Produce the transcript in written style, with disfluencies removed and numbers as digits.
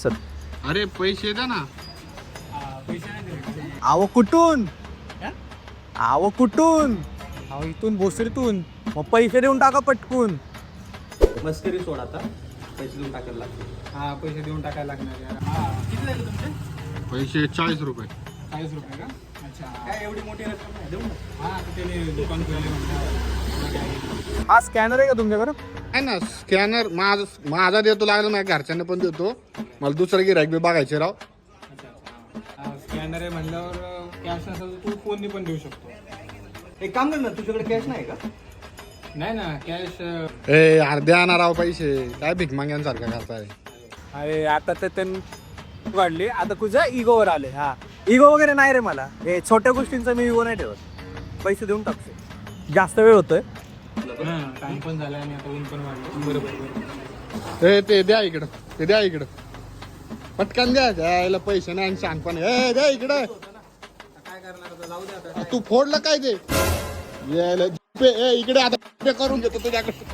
Sir अरे पैसे द्या ना. आव कुठून आव कुठून अहो इथून भोसरीतून मग पैसे देऊन टाका पटकून. मस्करी सोड आता, पैसे देऊन टाकायला लागतील. हा पैसे देऊन टाकायला लागणार यार. हा किती लागले तुमचे? पैसे 40 रुपये. 40 रुपये का? अच्छा. काय एवढी मोठी रक्कम नाही, देऊ ना. हा तर त्याने दुकान खोलले म्हणजे. हा स्कॅनर आहे का तुमच्याकडे? आहे ना स्कॅनर. माझा देतो लागला, माझ्या घरच्यांना पण देतो. मला दुसरं गिऱ्हाईक बी बघायचे राव. अच्छा स्कॅनर आहे म्हणल्यावर कॅश नसेल तर तू फोननी पण देऊ शकतो. एक काम कर ना, तुझ्याकडे कॅश नाही का? नाही ना कॅश. ए अर्धे आणा राव पैसे. काय भीक माग्यांसारखा करताय. अरे आता तर त्यांनी वाढली, आता तुझ्या इगोवर आले. हा इगो वगैरे नाही रे मला. हे छोट्या गोष्टींचा मी इगो नाही ठेवत. पैसे देऊन टाकतो. जास्त वेळ होतोय. टाइम पण झाला आणि आता ऊन पण वाढलं. बरोबर. ते द्या इकडं. ते द्या इकडं. पटकन द्या. द्यायला पैसे नाही आणि शहाणपण. ए द्या इकडं. काय करणार आता, जाऊ दे आता. तू फोडलं काय ते यायला. इकडे आता करून घेतो तुझ्याकडे.